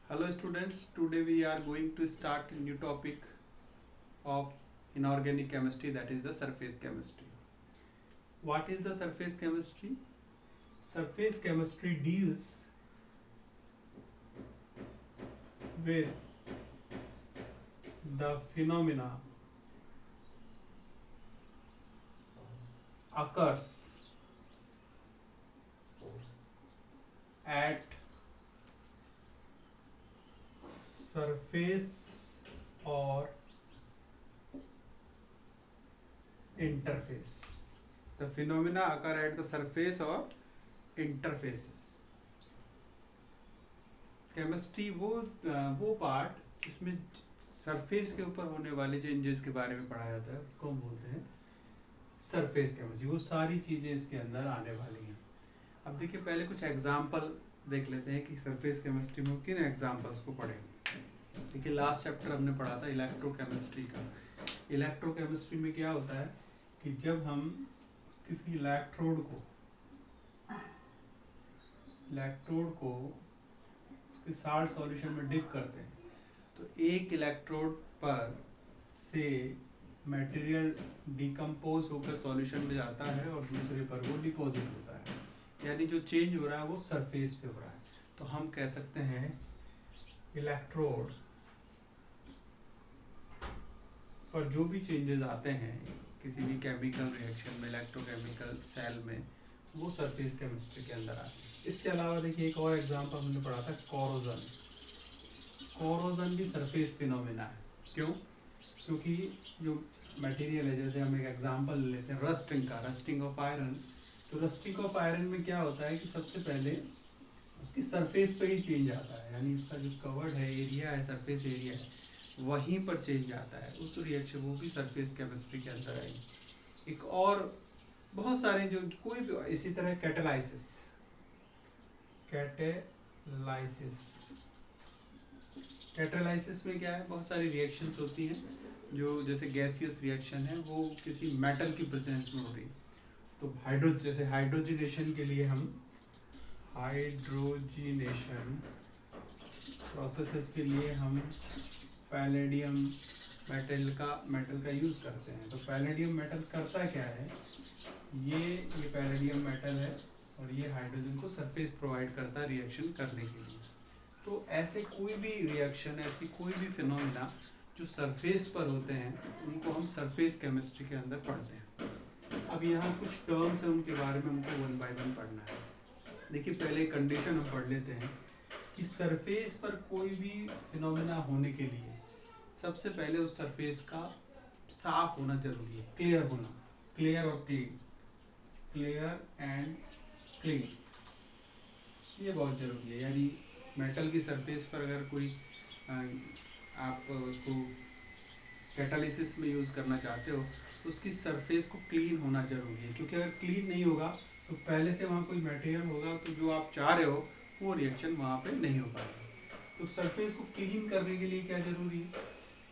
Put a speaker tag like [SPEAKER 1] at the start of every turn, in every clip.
[SPEAKER 1] Hello students, today we are going to start a new topic of inorganic chemistry, that is the surface chemistry. What is the surface chemistry? Surface chemistry deals with the phenomena occurs at surface or interface. The phenomena occur at the surface or interfaces. Chemistry वो part इसमें surface के ऊपर होने वाले changes के बारे में पढ़ाया जाता है, उसको हम बोलते हैं सरफेस केमिस्ट्री। वो सारी चीजें इसके अंदर आने वाली हैं। अब देखिए, पहले कुछ एग्जांपल देख लेते हैं कि सरफेस केमिस्ट्री में किन एग्जांपल्स को पढ़ेंगे। देखिए, लास्ट चैप्टर हमने पढ़ा था इलेक्ट्रोकेमिस्ट्री का। इलेक्ट्रोकेमिस्ट्री में क्या होता है कि जब हम किसी इलेक्ट्रोड को उसके साल्ट सॉल्यूशन में डिप करते हैं तो एक इलेक्ट्रोड पर से मटेरियल डिकम्पोज होकर सॉल्यूशन में जाता है और दूसरे पर वो डिपॉजिट होता है, यानी जो चेंज हो रहा है वो सरफेस पे हो रहा है। तो हम कह सकते हैं इलेक्ट्रोड पर जो भी चेंजेस आते हैं किसी भी केमिकल रिएक्शन में, इलेक्ट्रोकेमिकल सेल में, वो सरफेस केमिस्ट्री के अंदर आते हैं। इसके अलावा देखिए, एक और एग्जांपल हमने पढ़ा था कोरोजन। कोरोजन भी सरफेस फिनोमेना है। क्यों? क्योंकि जो मटेरियल है, जैसे हम एक एग्जांपल लेते हैं रस्टिंग ऑफ आयरन। तो रस्टिंग ऑफ आयरन में क्या होता है कि सबसे पहले उसकी सरफेस पे ही चेंज आता है, यानी उसका जो कवर्ड है, एरिया है, सरफेस एरिया है, वहीं पर चेंज आता है। उस रिएक्शन वो भी सरफेस केमिस्ट्री के अंदर आएगी। एक और बहुत सारे जो कोई भी, इसी तरह कैटालाइसिस कैटालाइसिस में क्या है, बहुत सारी रिएक्शंस होती हैं जो जैसे गैसियस रिएक्शन है, वो किसी मेटल की प्रेजेंस में हो रही है। तो जैसे हाइड्रोजिनेशन के लिए हम हाइड्रोजिनेशन प्रोसेसेस के लिए हम पैलेडियम मेटल का यूज करते हैं। तो पैलेडियम मेटल करता क्या है, ये पैलेडियम मेटल है और ये हाइड्रोजन को सरफेस प्रोवाइड करता है रिएक्शन करने के लिए। तो ऐसे कोई भी रिएक्शन, ऐसी कोई भी फिनोमिना जो सरफेस पर होते हैं, उनको हम सरफेस केमिस्ट्री के अंदर पढ़ते हैं। अब यहाँ कुछ टर्म्स हैं, उनके बारे में हमको वन बाय वन पढ़ना है। देखिए, पहले कंडीशन हम पढ़ लेते हैं कि सरफेस पर कोई भी फिनोमिना होने के लिए सबसे पहले उस सरफेस का साफ होना जरूरी है, क्लियर होना, क्लियर और क्लीन, क्लियर एंड क्लीन, ये बहुत जरूरी है। यानी मेटल की सरफेस पर अगर कोई आप उसको कैटालिसिस में यूज करना चाहते हो तो उसकी सरफेस को क्लीन होना जरूरी है, क्योंकि अगर क्लीन नहीं होगा तो पहले से वहाँ कोई मटेरियल होगा तो जो आप चाह रहे हो वो रिएक्शन वहाँ पे नहीं हो पाएगा। तो सरफेस को क्लीन करने के लिए क्या जरूरी है,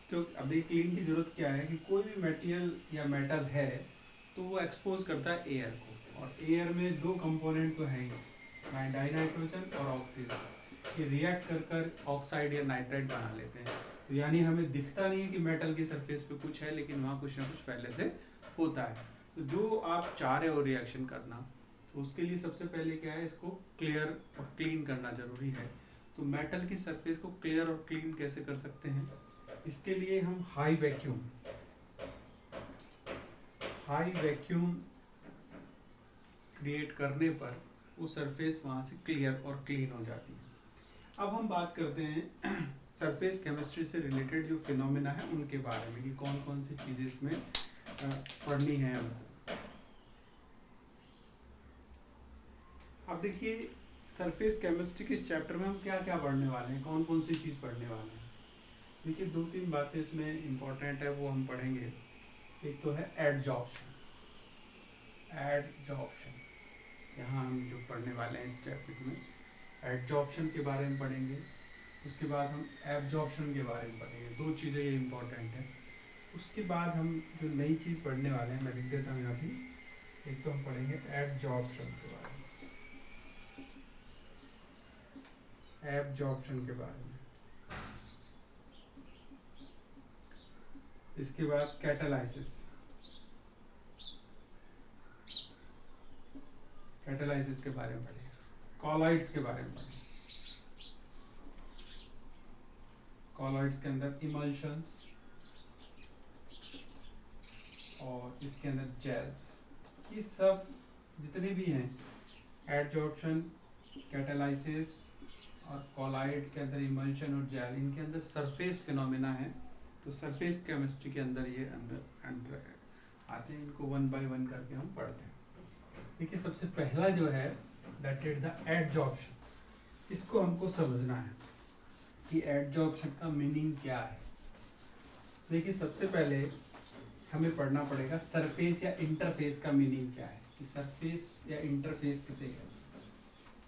[SPEAKER 1] क्योंकि अब देखिए क्लीन की जरूरत क्या है कि कोई भी मटेरियल या मेटल है तो वो एक्सपोज करता है एयर को, और एयर में दो कंपोनेंट तो हैं ही, डाइनाइट्रोजन और ऑक्सीजन। ये रिएक्ट कर कर ऑक्साइड या नाइट्राइट बना लेते हैं। तो यानी हमें दिखता नहीं है कि मेटल की सरफेस पे कुछ है, लेकिन वहाँ कुछ ना कुछ पहले से होता है। तो जो आप चाह रहे हो रिएक्शन करना, तो उसके लिए सबसे पहले क्या है, इसको क्लियर और क्लीन करना जरूरी है। तो मेटल की सरफेस को क्लियर और क्लीन कैसे कर सकते हैं, इसके लिए हम हाई वैक्यूम क्रिएट करने पर वो सरफेस वहां से क्लियर और क्लीन हो जाती है। अब हम बात करते हैं सरफेस केमिस्ट्री से रिलेटेड जो फिनोमेना है उनके बारे में, कि कौन कौन सी चीजें इसमें पढ़नी है हमको। अब देखिए, सरफेस केमिस्ट्री के इस चैप्टर में हम क्या क्या पढ़ने वाले हैं, कौन कौन सी चीज पढ़ने वाले हैं। देखिए, दो तीन बातें इसमें इंपॉर्टेंट है, वो हम पढ़ेंगे। एक तो है एडजॉर्प्शन। यहाँ हम जो पढ़ने वाले हैं इस चैप्टर में एडजॉर्प्शन के बारे में पढ़ेंगे। उसके बाद हम एब्जॉर्प्शन के बारे में पढ़ेंगे। दो चीज़ें ये इंपॉर्टेंट है। उसके बाद हम जो नई चीज़ पढ़ने वाले हैं, मैं लिख देता हूँ यहाँ भी। एक तो हम पढ़ेंगे एब्जॉर्प्शन के बारे में, एब्जॉर्प्शन के बारे में। इसके बाद कैटालाइसिस, कैटालाइसिस के बारे में पढ़िए, कॉलॉइड्स के बारे में पढ़िए। कॉलॉइड्स के अंदर इमल्शंस और इसके अंदर जेल्स, ये सब जितने भी हैं, एडजॉर्प्शन, कैटालाइसिस और कॉलॉइड के अंदर इमल्शन और जेल, इनके अंदर सरफेस फिनोमेना है। तो सरफेस केमिस्ट्री के अंदर ये अंदर आते हैं, इनको वन बाय वन करके हम पढ़ते हैं। देखिए सबसे पहला जो है दैट इज द एडजॉर्प्शन, इसको हमको समझना है कि एडजॉर्प्शन का मीनिंग क्या है। देखिए सबसे पहले हमें पढ़ना पड़ेगा सरफेस या इंटरफेस का मीनिंग क्या है, कि सरफेस या इंटरफेस किसे कहते हैं।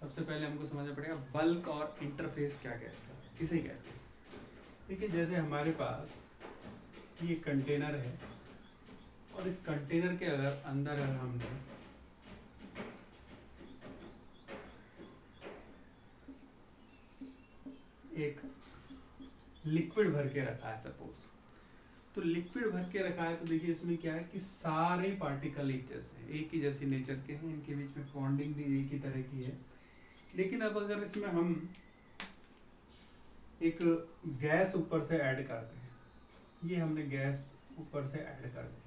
[SPEAKER 1] सबसे पहले हमको समझना पड़ेगा बल्क और इंटरफेस क्या कहते हैं, किसे कहते हैं। देखिए जैसे हमारे पास ये कंटेनर है और इस कंटेनर के अंदर अगर हमने एक लिक्विड भर के रखा है सपोज, तो लिक्विड भर के रखा है, तो देखिए इसमें क्या है कि सारे पार्टिकल एक जैसे हैं, एक ही जैसी नेचर के हैं, इनके बीच में बॉन्डिंग भी एक ही तरह की है। लेकिन अब अगर इसमें हम एक गैस ऊपर से ऐड करते हैं, ये हमने गैस ऊपर से ऐड कर दी,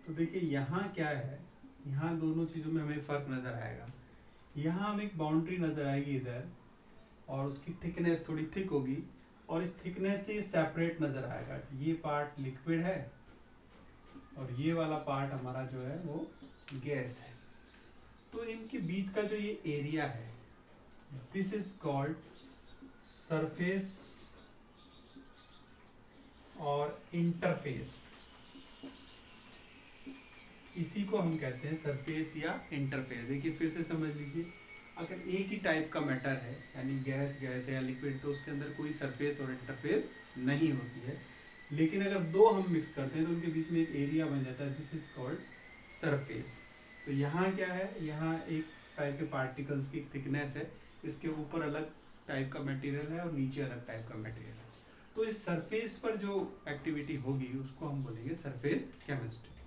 [SPEAKER 1] तो देखिए यहाँ क्या है, यहाँ दोनों चीजों में हमें फर्क नजर आएगा। यहाँ हमें एक बाउंड्री नजर आएगी इधर, और उसकी थिकनेस थोड़ी थिक होगी, और इस थिकनेस से सेपरेट नजर आएगा कि ये पार्ट लिक्विड है और ये वाला पार्ट हमारा जो है वो गैस है। तो इनके बीच का जो ये एरिया है, दिस इज कॉल्ड सरफेस और इंटरफेस, इसी को हम कहते हैं सरफेस या इंटरफेस। देखिए फिर से समझ लीजिए, अगर एक ही टाइप का मैटर है, यानी गैस गैस है या लिक्विड, तो उसके अंदर कोई सरफेस और इंटरफेस नहीं होती है। लेकिन अगर दो हम मिक्स करते हैं तो उनके बीच में एक एरिया बन जाता है, दिस इज कॉल्ड सरफेस। तो यहाँ क्या है, यहाँ एक टाइप के पार्टिकल्स की थिकनेस है, इसके ऊपर अलग टाइप का मटेरियल है और नीचे अलग टाइप का मटेरियल है। तो इस सरफेस पर जो एक्टिविटी होगी उसको हम बोलेंगे सरफेस केमिस्ट्री।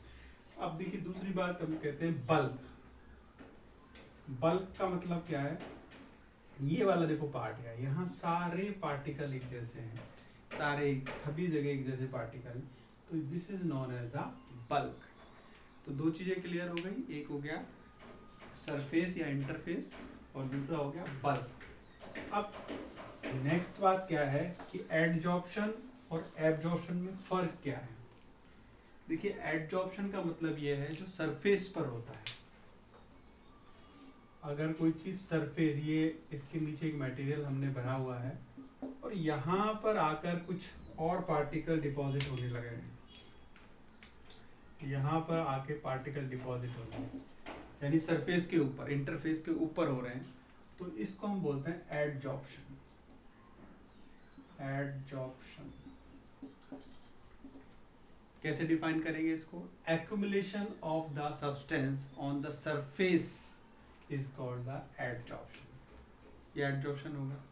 [SPEAKER 1] अब देखिए दूसरी बात हम कहते हैं बल्क। बल्क का मतलब क्या है, ये वाला देखो पार्ट है, यहाँ सारे पार्टिकल एक जैसे हैं, सारे सभी जगह एक जैसे पार्टिकल, तो this is known as the bulk. तो दो चीजें क्लियर हो गई, एक हो गया सरफेस या इंटरफेस और दूसरा हो गया बल्क। अब नेक्स्ट बात क्या है कि एडजॉर्प्शन और एब्जॉर्प्शन में फर्क क्या है। देखिए एडजॉर्प्शन का मतलब ये है जो सरफेस पर होता है, अगर कोई चीज सरफेस, ये इसके नीचे एक मटेरियल हमने भरा हुआ है और यहाँ पर आकर कुछ और पार्टिकल डिपॉजिट होने लगे हैं, यहाँ पर आके पार्टिकल डिपॉजिट हो रहे हैं, यानी सरफेस के ऊपर, इंटरफेस के ऊपर हो रहे हैं, तो इसको हम बोलते हैं एडजॉर्प्शन। एडजॉर्प्शन कैसे डिफाइन करेंगे इसको, accumulation of the substance on the surface is called the adsorption. ये एडजॉर्प्शन होगा।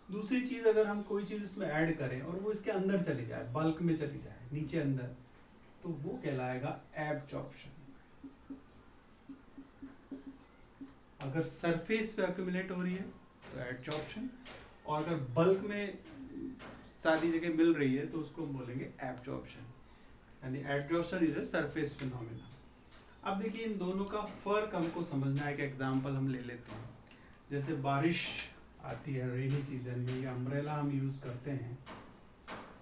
[SPEAKER 1] दूसरी चीज, अगर हम कोई चीज इसमें ऐड करें और वो इसके अंदर चली जाए, बल्क में चली जाए नीचे अंदर, तो वो कहलाएगा एब्जॉर्प्शन। अगर सरफेस पे एक्यूमुलेट हो रही है तो एडजॉर्प्शन, और अगर बल्क में सारी जगह मिल रही है तो उसको हम बोलेंगे एब्जॉर्प्शन, यानी absorption is a surface phenomena. अब देखिए इन दोनों का फर्क हमको समझना है। एक एग्जांपल हम ले लेते हैं, जैसे बारिश आती है रेनी सीजन में, अम्ब्रेला हम यूज करते हैं,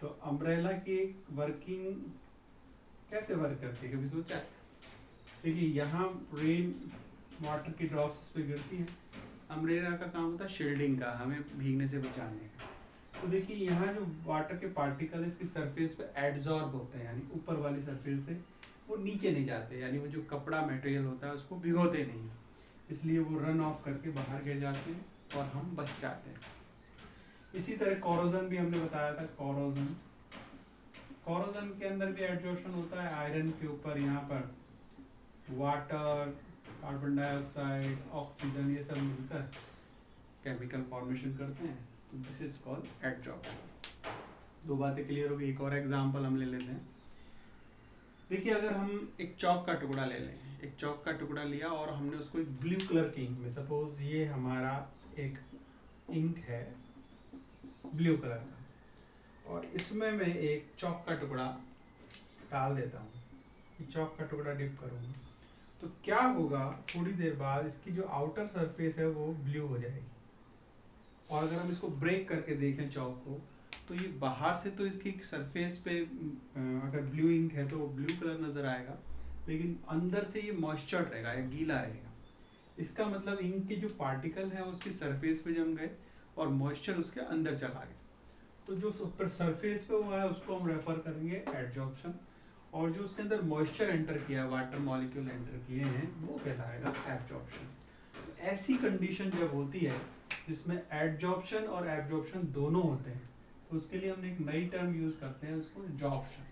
[SPEAKER 1] तो अम्ब्रेला की वर्किंग कैसे वर्क करती है, कभी सोचा है? देखिए यहाँ रेन वाटर की ड्रॉप्स पे गिरती है, अम्ब्रेला का काम होता है शील्डिंग का, हमें भीगने से बचाने का। तो देखिए यहाँ जो वाटर के पार्टिकल इसकी सरफेस पे एडजॉर्ब होते हैं, यानी ऊपर वाली सरफेस पे, वो नीचे नहीं जाते, यानी वो जो कपड़ा मटेरियल होता है उसको भिगोते नहीं, इसलिए वो रन ऑफ करके बाहर गिर जाते हैं और हम बच जाते हैं। इसी तरह कोरोजन भी हमने बताया था, कोरोजन, कोरोजन के अंदर भी एडजॉर्प्शन होता है, आयरन के ऊपर यहाँ पर वाटर, कार्बन डाइऑक्साइड, ऑक्सीजन, ये सब मिलकर केमिकल फॉर्मेशन करते हैं, तो दिस इज कॉल्ड एडजॉर्प्शन। दो बातें क्लियर हो गई। एक और एग्जांपल हम ले लेते हैं। देखिए अगर हम एक चौक का टुकड़ा ले लें, एक चौक का टुकड़ा लिया और हमने उसको एक ब्लू कलर की इंक में, सपोज ये हमारा एक इंक है ब्लू कलर का, और इसमें मैं एक चौक का टुकड़ा डाल देता हूँ, चौक का टुकड़ा डिप करूँगा, तो क्या होगा, थोड़ी देर बाद इसकी जो आउटर सरफेस है वो ब्लू हो जाएगी। और अगर हम इसको ब्रेक करके देखें चौक को, तो ये बाहर से तो इसकी सरफेस पे अगर ब्लू इंक है तो ब्लू कलर नजर आएगा, लेकिन अंदर से ये मॉइस्चर रहेगा या गीला रहेगा। इसका मतलब इंक के जो पार्टिकल है उसकी सरफेस पे जम गए और मॉइस्चर उसके अंदर चला गया। तो जो सरफेस पे हुआ है उसको हम रेफर करेंगे एडजॉर्प्शन, और जो उसके अंदर मॉइस्चर एंटर किया, वाटर मॉलिक्यूल एंटर किए हैं, वो कहलाएगा एब्जॉर्प्शन। तो ऐसी कंडीशन जब होती है जिसमें एडजॉर्प्शन और एब्जॉर्प्शन दोनों होते हैं, तो उसके लिए हमने एक नई टर्म यूज करते हैं, उसको जॉर्प्शन।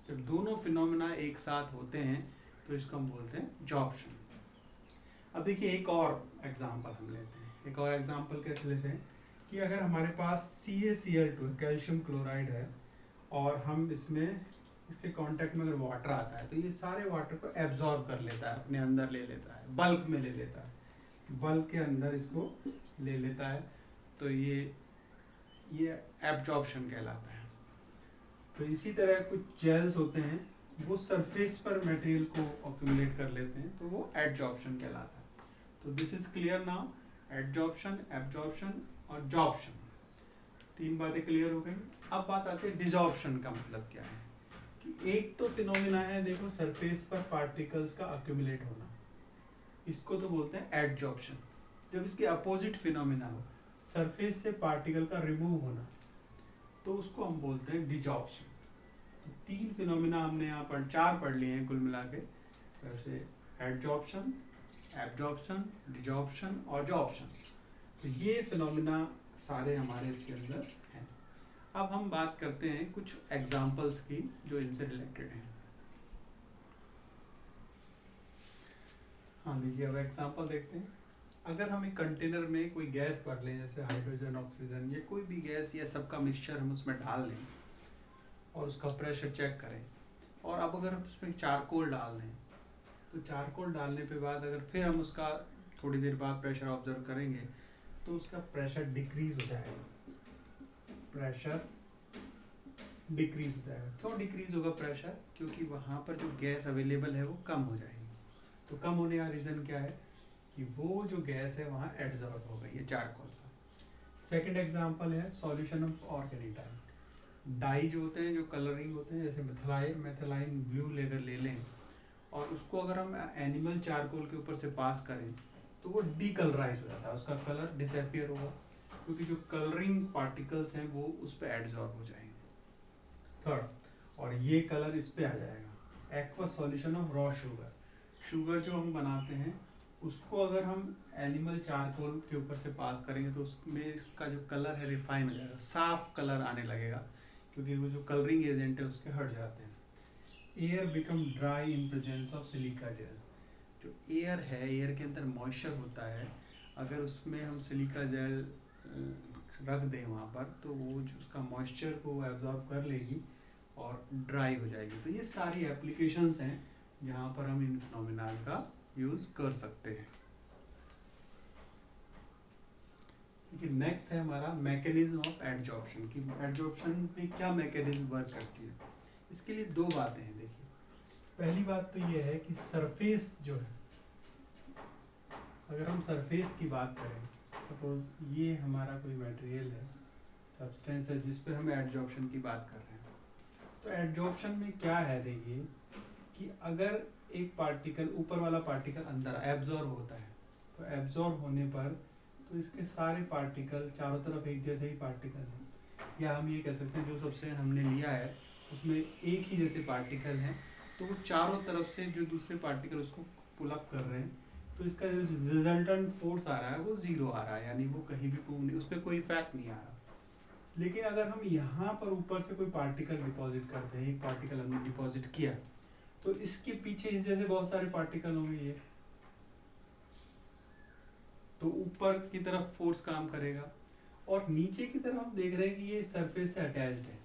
[SPEAKER 1] जब दोनों फिनोमेना एक साथ होते हैं तो इसको हम बोलते हैं जॉर्प्शन। अब देखिए एक और एग्जांपल हम लेते हैं। एक और एग्जांपल कैसे लेते हैं कि अगर हमारे पास CaCl2 कैल्शियम क्लोराइड है, और हम इसमें इसके कांटेक्ट में अगर वाटर आता है तो ये सारे वाटर को एब्जॉर्ब कर लेता है, अपने अंदर ले लेता है, बल्क में ले लेता है, बल्क के अंदर इसको ले लेता है। तो ये एब्जॉर्प्शन कहलाता है। तो इसी तरह कुछ जेल्स होते हैं वो सरफेस पर मटेरियल को अक्यूमुलेट कर लेते हैं, तो वो एडजॉर्प्शन कहलाता है। तो this is clear now, adsorption, absorption और जॉर्प्शन, तीन बातें क्लियर हो गई। अब बात आती है डिजॉर्प्शन का मतलब क्या है। कि एक तो फिनोमिना है, देखो, सरफेस पर पार्टिकल्स का अक्यूमुलेट होना, इसको तो बोलते हैं एडजॉर्प्शन। जब इसके अपोजिट फिनोमिना हो, सरफेस से पार्टिकल का रिमूव होना, तो उसको हम बोलते हैं डिजॉर्प्शन। तो तीन फिनोमिना हमने यहाँ पर चार पढ़ लिए हैं कुल मिला के, वैसे एडजॉर्प्शन, एब्जॉर्प्शन, डिजॉर्प्शन और जॉर्प्शन। तो ये फिनोमिना सारे हमारे इसके अंदर हैं। अब हम बात करते हैं कुछ एग्जाम्पल्स की जो इनसे रिलेटेड हैं। हाँ देखिए, अब एग्जाम्पल देखते हैं। अगर हम एक कंटेनर में कोई गैस भर लें, जैसे हाइड्रोजन, ऑक्सीजन या कोई भी गैस, या सबका मिक्सचर हम उसमें डाल लें और उसका प्रेशर चेक करें, और अब अगर हम उसमें चारकोल डाल दें, तो चारकोल डालने के बाद अगर फिर हम उसका थोड़ी देर बाद प्रेशर ऑब्जर्व करेंगे तो उसका प्रेशर डिक्रीज हो जाएगा, प्रेशर डिक्रीज हो जाएगा। क्यों डिक्रीज होगा प्रेशर? क्योंकि वहां पर जो गैस अवेलेबल है वो कम हो जाएगी। तो कम होने का रीजन क्या है कि वो जो गैस है वहां एब्जॉर्ब हो गई है चारकोल का। सेकंड एग्जांपल है solution of organic dye. Dye जो होते हैं, जो कलरिंग होते हैं, जैसे मेथिलाइन ब्लू लेकर ले लें और उसको अगर हम एनिमल चारकोल के ऊपर से पास करें तो वो डीकलराइज हो जाता है, उसका कलर डिसअपियर होगा, क्योंकि जो कलरिंग पार्टिकल्स हैं वो उस पर एब्जॉर्ब हो जाएंगे। थर्ड, और ये कलर इस पे आ जाएगा। Aqueous solution of raw sugar. Sugar जो हम बनाते हैं उसको अगर हम एनिमल चारकोल के ऊपर से पास करेंगे तो उसमें इसका जो कलर है रिफाइन हो जाएगा, साफ कलर आने लगेगा, क्योंकि वो जो कलरिंग एजेंट है उसके हट जाते हैं। Air become dry in presence of silica gel. जो एयर है, एयर के अंदर मॉइस्चर होता है, अगर उसमें हम सिलिका जेल रख दें वहाँ पर, तो वो जो उसका मॉइस्चर को एब्जॉर्ब कर लेगी और ड्राई हो जाएगी। तो ये सारी एप्लीकेशंस हैं जहाँ पर हम इन फिनोमिना का यूज कर सकते हैं। देखिए नेक्स्ट है हमारा मैकेनिज्म ऑफ एडजॉर्प्शन। की एडजॉर्प्शन में क्या मैकेनिज्म वर्क करती है। इसके लिए दो बातें हैं। देखिए पहली बात तो ये है कि सरफेस जो है, अगर हम सरफेस की बात करें, सपोज ये हमारा कोई मटेरियल है, सब्सटेंस है जिस पे हम एडजॉर्प्शन की बात कर रहे हैं, तो एडजॉर्प्शन में क्या है, देखिए कि अगर एक पार्टिकल, ऊपर वाला पार्टिकल अंदर एब्जॉर्ब होता है, तो एब्जॉर्ब होने पर तो इसके सारे पार्टिकल चारों तरफ एक जैसे ही पार्टिकल हैं, या हम ये कह सकते हैं जो सबसे हमने लिया है उसमें एक ही जैसे पार्टिकल हैं, तो वो चारों तरफ से जो दूसरे पार्टिकल उसको पुल अप कर रहे हैं, तो इसका जो रिजल्टेंट फोर्स आ रहा है वो जीरो आ रहा है, यानी वो कहीं भी मूव नहीं, उस पर कोई इफेक्ट नहीं आ रहा। लेकिन अगर हम यहाँ पर ऊपर से कोई पार्टिकल डिपॉजिट करते हैं, एक पार्टिकल हमने डिपॉजिट किया, तो इसके पीछे इस जैसे बहुत सारे पार्टिकल होंगे, ये तो ऊपर की तरफ फोर्स काम करेगा, और नीचे की तरफ हम देख रहे हैं कि ये सरफेस से अटैच्ड है,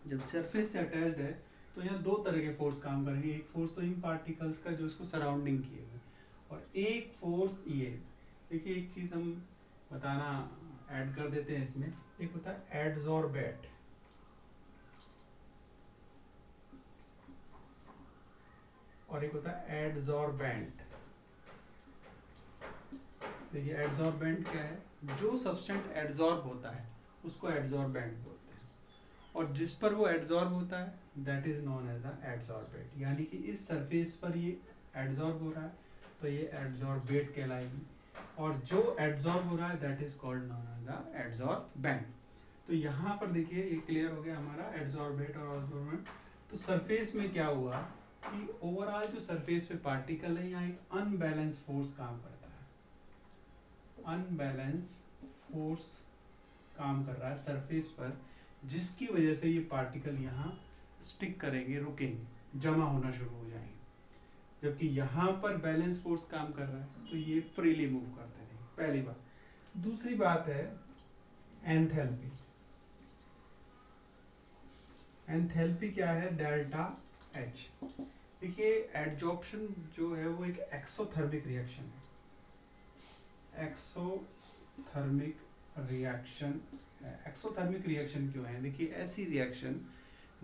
[SPEAKER 1] जब सरफेस से अटैच्ड है तो यहाँ दो तरह के फोर्स काम करेंगे। एक फोर्स तो इन पार्टिकल्स का जो इसको सराउंडिंग किए हुए, और एक फोर्स ये। देखिए एक चीज हम बताना ऐड कर देते हैं इसमें, एक होता है एडजॉर्बेट, और एक होता है एडजॉर्बेंट। देखिए एडजॉर्बेंट क्या है, जो सब्सटेंट एडजॉर्ब होता है उसको एडजॉर्बेंट बोलते हैं, और जिस पर वो एडजॉर्ब होता है that is known as the adsorbate. यानी कि इस सरफेस पर ये एडजॉर्ब हो रहा है तो ये एडजॉर्बेट कहलाएगी, और जो एडजॉर्ब हो रहा है that is called known as the adsorbent. तो यहाँ पर देखिए ये क्लियर हो गया हमारा एडजॉर्बेट और एडजॉर्बेंट। तो सरफेस में क्या हुआ कि ओवरऑल जो सरफेस पे पार्टिकल है यहाँ एक अनबैलेंस फोर्स काम करता है, अनबैलेंस फोर्स काम कर रहा है सरफेस पर, जिसकी वजह से ये पार्टिकल यहाँ स्टिक करेंगे, रुकेंगे, जमा होना शुरू हो जाएंगे। जबकि यहाँ पर बैलेंस फोर्स काम कर रहा है तो ये फ्रीली मूव करते रहेंगे, पहली बात। दूसरी बात है एंथैल्पी। एंथैल्पी क्या है, डेल्टा एच। देखिए एडजॉर्प्शन जो है वो एक एक्सोथर्मिक रिएक्शन है, एक्सोथर्मिक रिएक्शन है। एक्सोथर्मिक रिएक्शन क्यों है, देखिए ऐसी रिएक्शन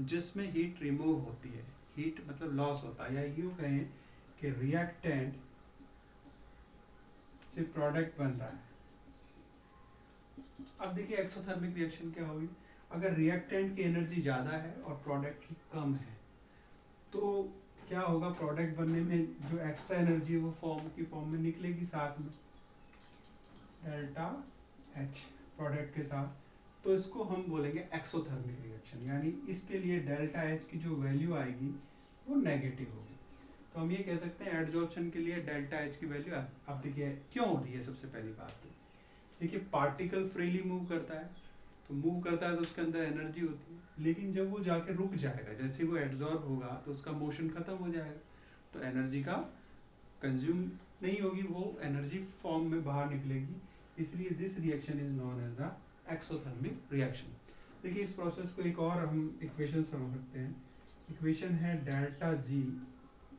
[SPEAKER 1] जिसमें हीट रिमूव होती है, हीट मतलब लॉस होता है, या यूं कहें कि रिएक्टेंट से प्रोडक्ट बन रहा है। अब देखिए एक्सोथर्मिक रिएक्शन क्या होगी, अगर रिएक्टेंट की एनर्जी ज्यादा है और प्रोडक्ट की कम है तो क्या होगा, प्रोडक्ट बनने में जो एक्स्ट्रा एनर्जी है वो फॉर्म में निकलेगी साथ में, डेल्टा एच प्रोडक्ट के साथ। तो इसको हम बोलेंगे एक्सोथर्मिक रिएक्शन, यानी इसके लिए डेल्टा एच की जो वैल्यू आएगी वो नेगेटिव होगी। तो हम ये कह सकते हैं एडजॉर्प्शन के लिए डेल्टा एच की वैल्यू, अब देखिए क्यों हो रही है। सबसे पहली बात तो देखिए पार्टिकल फ्रीली मूव करता है, तो मूव करता है तो उसके अंदर एनर्जी होती है, लेकिन जब वो जाके रुक जाएगा, जैसे वो एब्जॉर्ब होगा तो उसका मोशन खत्म हो जाएगा, तो एनर्जी का कंज्यूम नहीं होगी, वो एनर्जी फॉर्म में बाहर निकलेगी। इसलिए this reaction is known as the exothermic reaction. देखिए इस प्रोसेस को एक और हम इक्वेशन समझ सकते हैं। इक्वेशन है delta G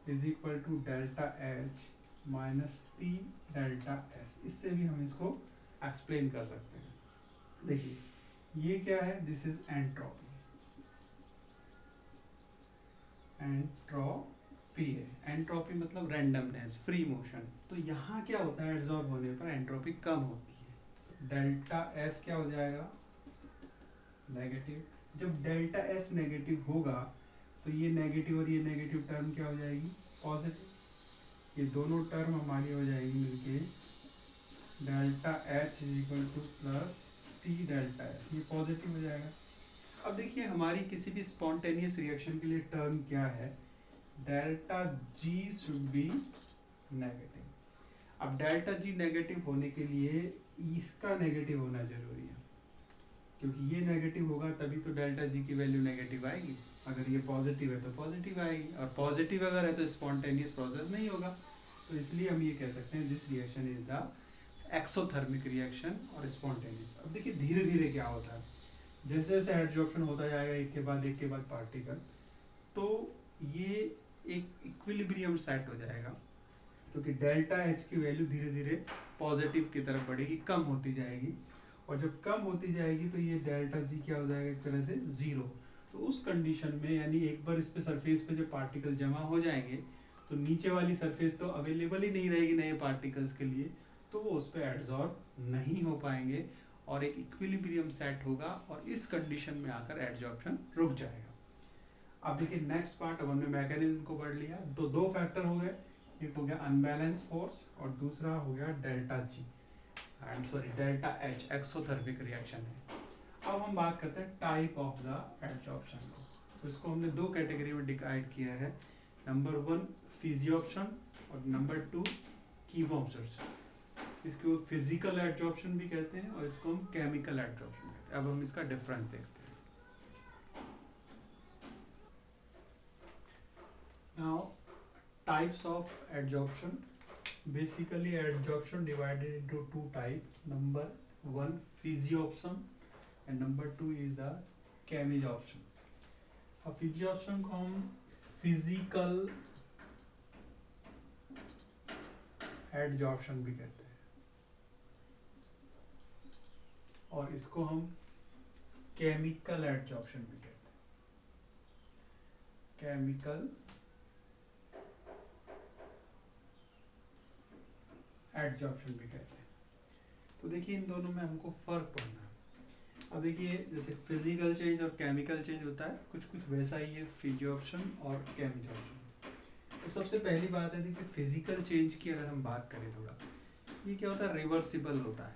[SPEAKER 1] is equal to delta H minus T delta S. इससे भी हम इसको एक्सप्लेन कर सकते हैं। देखिए ये क्या है, दिस इज एंट्रोपी, एंट्रोपी है, एंट्रोपी मतलब रैंडमनेस, फ्री मोशन। तो यहाँ क्या होता है, एब्जॉर्ब होने पर एंट्रोपी कम होती है, डेल्टा एस क्या हो जाएगा, नेगेटिव। जब डेल्टा एस नेगेटिव होगा तो ये नेगेटिव और ये नेगेटिव टर्म क्या हो जाएगी, पॉजिटिव। ये दोनों टर्म हमारी हो जाएगी मिलके delta H is equal two plus T delta S, ये पॉजिटिव हो जाएगा। अब देखिए हमारी किसी भी स्पॉन्टेनियस रिएक्शन के लिए टर्म क्या है, delta ji should be negative. अब डेल्टा जी नेगेटिव होने के लिए इसका नेगेटिव होना जरूरी है, क्योंकि ये नेगेटिव होगा तभी तो डेल्टा जी की वैल्यू नेगेटिव आएगी। अगर ये पॉजिटिव है तो पॉजिटिव आएगी, और पॉजिटिव अगर है तो स्पॉन्टेनियस प्रोसेस नहीं होगा। तो इसलिए हम ये कह सकते हैं this reaction is the exothermic reaction और स्पॉन्टेनियस। अब देखिए धीरे धीरे क्या होता है, जैसे जैसे एडजॉर्प्शन होता जाएगा एक के बाद पार्टिकल, तो ये एक इक्विलिब्रियम सेट हो जाएगा, क्योंकि डेल्टा एच की वैल्यू धीरे धीरे पॉजिटिव की तरफ बढ़ेगी, कम होती जाएगी, और जब कम होती जाएगी तो ये डेल्टा जी क्या हो जाएगा, एक तरह से जीरो। तो उस कंडीशन में यानी एक बार इस पे सरफेस पे जब पार्टिकल जमा हो जाएंगे तो नीचे वाली सरफेस तो अवेलेबल ही नहीं रहेगी नए पार्टिकल्स के लिए, तो वो उस पर एड्जॉर्ब नहीं हो पाएंगे और एक इक्विलिब्रियम सेट होगा, और इस कंडीशन में आकर एड्जॉर्प्शन रुक जाएगा। अब देखिए नेक्स्ट पार्ट, अब हमने मैकेनिज्म को पढ़ लिया। तो दो फैक्टर हो गए, एक हो गया अनबैलेंस फोर्स और दूसरा हो गया delta G, I am sorry delta H, exothermic reaction है। अब हम बात करते हैं टाइप ऑफ द एड्जॉर्प्शन को। तो इसको हमने दो कैटेगरी में डिवाइड किया है, नंबर वन फिजियोप्शन और नंबर टू कीमोअब्जॉर्प्शन। इसको फिजिकल एड्जॉर्प्शन भी कहते हैं और इसको हम केमिकल एड्जॉर्प्शन कहते हैं। अब हम इसका डिफरेंस देखते हैं। Now types of adsorption. Basically adsorption divided into two types. Number one physioption and number two is the chemisorption. फिजियोप्शन को हम फिजिकल एडजॉर्प्शन भी कहते हैं, और इसको हम केमिकल एडजॉर्प्शन भी कहते हैं, केमिकल एडजॉर्प्शन भी कहते हैं। तो देखिए इन दोनों में हमको फर्क पड़ना है। अब देखिए जैसे फिजिकल चेंज और केमिकल चेंज होता है, कुछ कुछ वैसा ही है फिजियोप्शन और केमिजॉर्प्शन। तो सबसे पहली बात है, देखिए फिजिकल चेंज की अगर हम बात करें थोड़ा, ये क्या होता है, रिवर्सिबल होता है,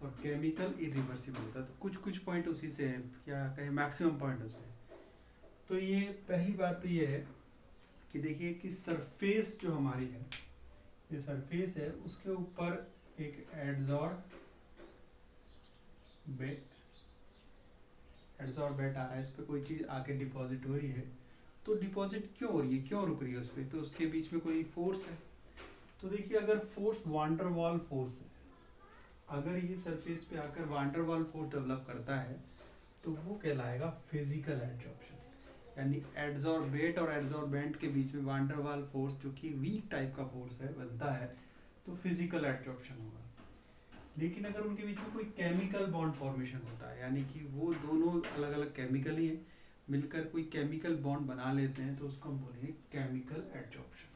[SPEAKER 1] और केमिकल इरिवर्सिबल होता है। तो कुछ कुछ पॉइंट उसी से है, क्या कहें मैक्सिमम पॉइंट उससे। तो ये पहली बात तो ये है कि देखिए कि सरफेस जो हमारी है, ये सरफेस है, उसके ऊपर एक एडसॉर्बेट आ रहा है, इस पर कोई चीज आके डिपॉजिट हो रही है। तो डिपॉजिट क्यों हो रही है, क्यों रुक रही है उस पर, तो उसके बीच में कोई फोर्स है। तो देखिए अगर फोर्स वांडर वाल फोर्स है, अगर ये सरफेस पे आकर वांडर वाल फोर्स डेवलप करता है, तो वो कहलाएगा फिजिकल एडजॉर्प्शन। यानी एडसॉर्बेट और एडसॉर्बेंट के बीच में वांडर वाल फोर्स, जो कि वीक टाइप का फोर्स है, बनता है, तो फिजिकल एडजॉर्प्शन होगा। लेकिन अगर उनके बीच में कोई केमिकल बॉन्ड फॉर्मेशन होता है, यानी कि वो दोनों अलग अलग केमिकल ही हैं, मिलकर कोई केमिकल बॉन्ड बना लेते हैं, तो उसको हम बोलेंगे केमिकल एडजॉर्प्शन।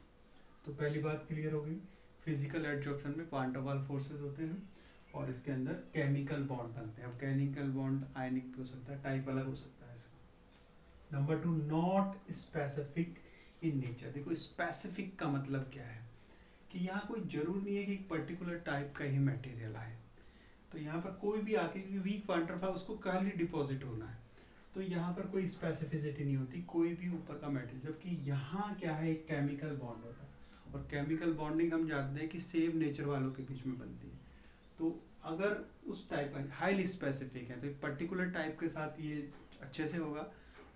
[SPEAKER 1] तो पहली बात क्लियर हो गई, फिजिकल एडजॉर्प्शन में वान टू वाल फोर्सेस होते हैं और इसके अंदर केमिकल बॉन्ड बनते हैं। अब केमिकल बॉन्ड आयनिक भी हो सकता है, टाइप अलग हो सकता है इसका। Number 2, not specific in nature. देखो स्पेसिफिक का मतलब क्या है, कि यहाँ कोई जरूर नहीं है कि एक पर्टिकुलर टाइप का ही मटेरियल आए। तो यहाँ पर कोई भी आके, वीक वांडरफॉल उसको खाली डिपॉजिट होना है, तो यहाँ पर कोई स्पेसिफिसिटी नहीं होती कोई भी ऊपर का मटेरियल। जबकि यहाँ क्या है, एक केमिकल बॉन्ड होता है, और केमिकल बॉन्डिंग हम जानते हैं कि सेम नेचर वालों के बीच में बनती है। तो अगर उस टाइप का हाईली स्पेसिफिक है, तो एक पर्टिकुलर टाइप के साथ ये अच्छे से होगा,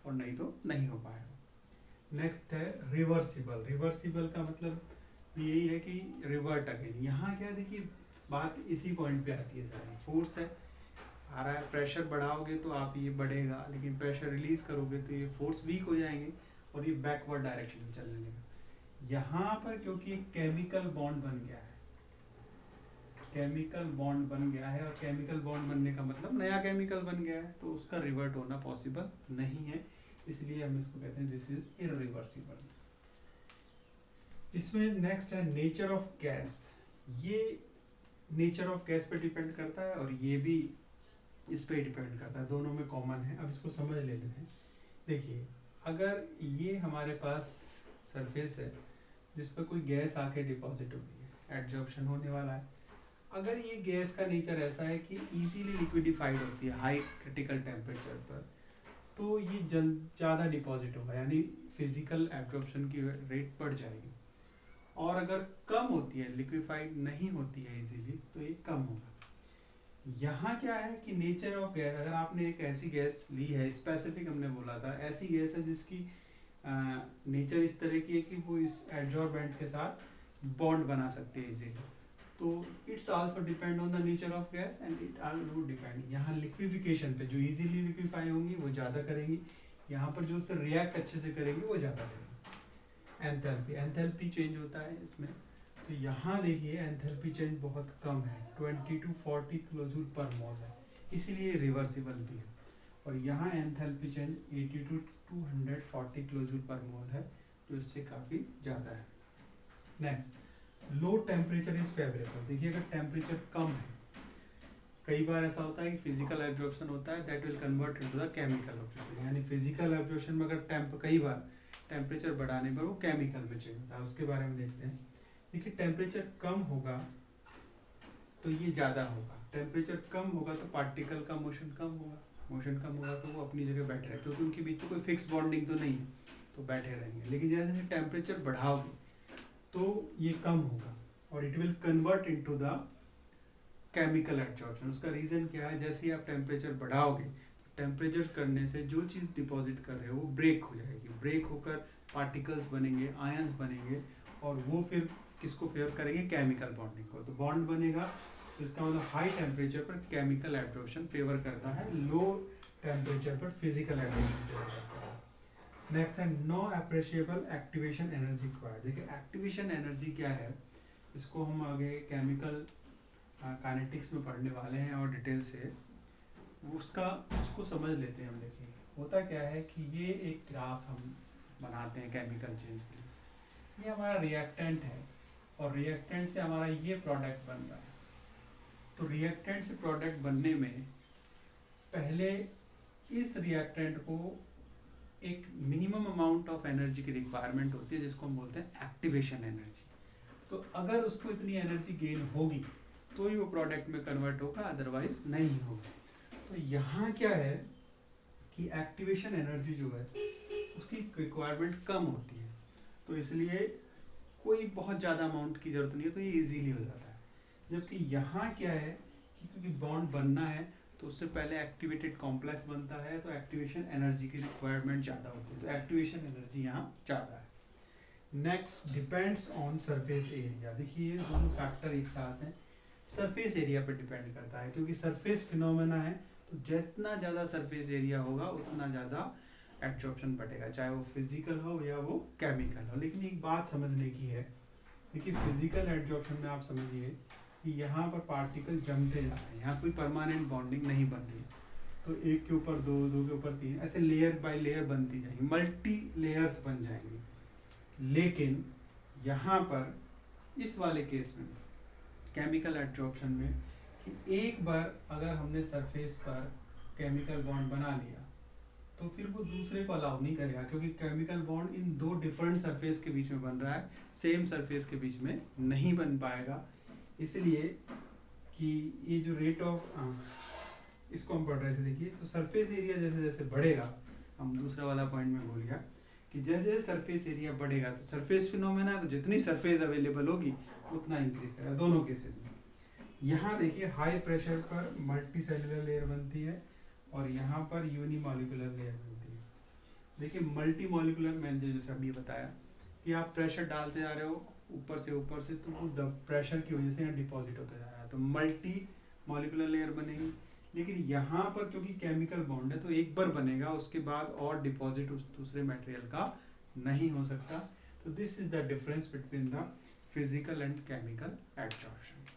[SPEAKER 1] और नहीं तो नहीं हो पाएगा। नेक्स्ट है रिवर्सिबल। रिवर्सिबल का मतलब यही है कि रिवर्ट अगेन। यहाँ क्या, देखिए बात इसी पॉइंट पे आती है सारी। फोर्स है, आ रहा है, प्रेशर बढ़ाओगे तो आप ये बढ़ेगा, लेकिन प्रेशर रिलीज करोगे तो ये फोर्स वीक हो जाएंगे और ये बैकवर्ड डायरेक्शन में चलने लगेगा। यहाँ पर क्योंकि एक केमिकल बॉन्ड बन गया है, केमिकल बॉन्ड बन गया है, और केमिकल बॉन्ड बनने का मतलब नया केमिकल बन गया है, तो उसका रिवर्ट होना पॉसिबल नहीं है, इसलिए हम इसको कहते हैं दिस इज इरिवर्सिबल। इसमें नेक्स्ट है नेचर ऑफ गैस। ये नेचर ऑफ गैस पे डिपेंड करता है, और ये भी इस पे डिपेंड करता है, दोनों में कॉमन है। अब इसको समझ लेते हैं। देखिए अगर ये हमारे पास सरफेस है जिस पर कोई गैस आके डिपॉजिट हो गई है, एडजॉर्प्शन होने वाला है। अगर ये गैस का नेचर ऐसा है कि इजीली लिक्विडिफाइड होती है हाई क्रिटिकल टेम्परेचर पर, तो ये ज़्यादा डिपॉजिट होगा, यानी फिजिकल एब्जॉर्प्शन की रेट बढ़ जाएगी। और अगर कम होती है, लिक्विफाइड नहीं होती है इजीली, तो ये कम होगा। यहाँ क्या है कि नेचर ऑफ गैस, अगर आपने एक ऐसी गैस ली है, स्पेसिफिक हमने बोला था, ऐसी गैस है जिसकी नेचर इस तरह की है कि वो इस एडजॉर्बेंट के साथ बॉन्ड बना सकती है इजीली, तो it's also depend on the nature of gas and it also depend. यहाँ लिक्विफिकेशन पे जो इजीली लिक्विफाई होंगी वो ज़्यादा करेंगी, यहाँ पर जो उससे रिएक्ट अच्छे से करेंगे वो ज़्यादा करेंगे। एंथैल्पी, एंथैल्पी चेंज होता है इसमें। तो यहाँ देखिए एंथैल्पी चेंज बहुत कम है, 20 to 40 किलोजूल पर मोल है, इसीलिए रिवर्सिबल भी है। और यहाँ एंथैल्पी चेंज 80 to 240 किलोजूल पर मोल है, जो इससे काफ़ी ज़्यादा है। Next, low temperature is favourable. देखिए अगर टेम्परेचर कम है, कई बार ऐसा होता है कि फिजिकल एब्जॉर्प्शन होता है that will convert into the chemical absorption, यानी फिजिकल एब्जॉर्प्शन में अगर कई बार टेम्परेचर बढ़ाने पर वो केमिकल में चेंज होता है, उसके बारे में देखते हैं। देखिए टेम्परेचर कम होगा तो ये ज़्यादा होगा, टेम्परेचर कम होगा तो पार्टिकल का मोशन कम होगा, मोशन कम होगा तो वो अपनी जगह बैठे रहे, क्योंकि उनके बीच में कोई फिक्स बॉन्डिंग तो नहीं है, तो बैठे रहेंगे। लेकिन जैसे जैसे टेम्परेचर बढ़ाओगे तो ये कम होगा, और it will convert into the chemical absorption. उसका रीज़न क्या है, जैसे ही आप टेम्परेचर बढ़ाओगे, टेम्परेचर करने से जो चीज़ डिपॉजिट कर रहे हो वो ब्रेक हो जाएगी, ब्रेक होकर पार्टिकल्स बनेंगे, आयंस बनेंगे, और वो फिर किसको फेवर करेंगे, केमिकल बॉन्डिंग को। तो बॉन्ड बनेगा, तो इसका मतलब हाई टेम्परेचर पर केमिकल एब्जॉर्प्शन फेवर करता है, लो टेम्परेचर पर फिजिकल एब्जॉर्प्शन फेवर करता है। नेक्स्ट है no appreciable activation energy required. देखिए एक्टिवेशन एनर्जी क्या है, इसको हम आगे केमिकल काइनेटिक्स में पढ़ने वाले हैं और डिटेल से उसको समझ लेते हैं हम। देखिए होता क्या है कि ये एक ग्राफ हम बनाते हैं केमिकल चेंज के लिए। ये हमारा रिएक्टेंट है और रिएक्टेंट से हमारा ये प्रोडक्ट बन रहा है। तो रिएक्टेंट से प्रोडक्ट बनने में पहले इस रिएक्टेंट को एक मिनिमम अमाउंट ऑफ एनर्जी की रिक्वायरमेंट होती है जिसको हम बोलते हैं एक्टिवेशन एनर्जी। तो अगर उसको इतनी एनर्जी गेन होगी तो ही वो प्रोडक्ट में कन्वर्ट होगा, अदरवाइज नहीं होगा। तो यहाँ क्या है कि एक्टिवेशन एनर्जी जो है उसकी रिक्वायरमेंट कम होती है, तो इसलिए कोई बहुत ज़्यादा अमाउंट की ज़रूरत नहीं है, तो ये इजीली हो जाता है। जबकि यहाँ क्या है कि क्योंकि बॉन्ड बनना है तो उससे पहले एक्टिवेटेड कॉम्प्लेक्स बनता है, तो एक्टिवेशन एनर्जी की रिक्वायरमेंट ज़्यादा होती है, तो एक्टिवेशन एनर्जी यहाँ ज़्यादा है। Next depends on surface area. देखिए दोनों फैक्टर एक साथ हैं, सरफेस एरिया पर डिपेंड करता है क्योंकि सरफेस फिनोमेना है, तो जितना ज़्यादा सरफेस एरिया होगा उतना ज़्यादा एब्जॉर्प्शन बढ़ेगा, चाहे वो फिजिकल हो या वो केमिकल हो। लेकिन एक बात समझने की है, देखिए फिजिकल एब्जॉर्प्शन में आप समझिए कि यहाँ पर पार्टिकल जमते जा रहे हैं, यहाँ कोई परमानेंट बॉन्डिंग नहीं बन रही, तो एक के ऊपर दो, दो के ऊपर तीन, ऐसे लेयर बाय लेयर बनती जाएंगी, मल्टी लेयर्स बन जाएंगी। लेकिन यहाँ पर इस वाले केस में केमिकल एब्जॉर्प्शन में कि एक बार अगर हमने सरफेस पर केमिकल बॉन्ड बना लिया तो फिर वो दूसरे को अलाउ नहीं करेगा, क्योंकि केमिकल बॉन्ड इन दो डिफरेंट सरफेस के बीच में बन रहा है, सेम सरफेस के बीच में नहीं बन पाएगा। इसलिए कि ये जो रेट ऑफ इसको हम पढ़ रहे थे, देखिए तो सरफेस एरिया जैसे जैसे बढ़ेगा, हम दूसरा वाला पॉइंट में भूल गया कि जैसे जैसे सरफेस एरिया बढ़ेगा तो सरफेस फिनोमेना, तो जितनी सरफेस अवेलेबल होगी उतना इंक्रीज करेगा दोनों केसेस में। यहाँ देखिए हाई प्रेशर पर मल्टी सेलुलर लेयर बनती है और यहाँ पर यूनिमॉलिक्यूलर लेयर बनती है। देखिए मल्टी मॉलिक्यूलर मैंने जैसे अभी बताया कि आप प्रेशर डालते जा रहे हो ऊपर से, तो वो प्रेशर की वजह से यहाँ डिपॉजिट होता जा रहा है, तो मल्टी मॉलिक्यूलर लेयर बनेगी। लेकिन यहाँ पर क्योंकि केमिकल बॉन्ड है तो एक बार बनेगा, उसके बाद और डिपॉजिट उस दूसरे मटेरियल का नहीं हो सकता। तो this is the difference between the physical and chemical absorption.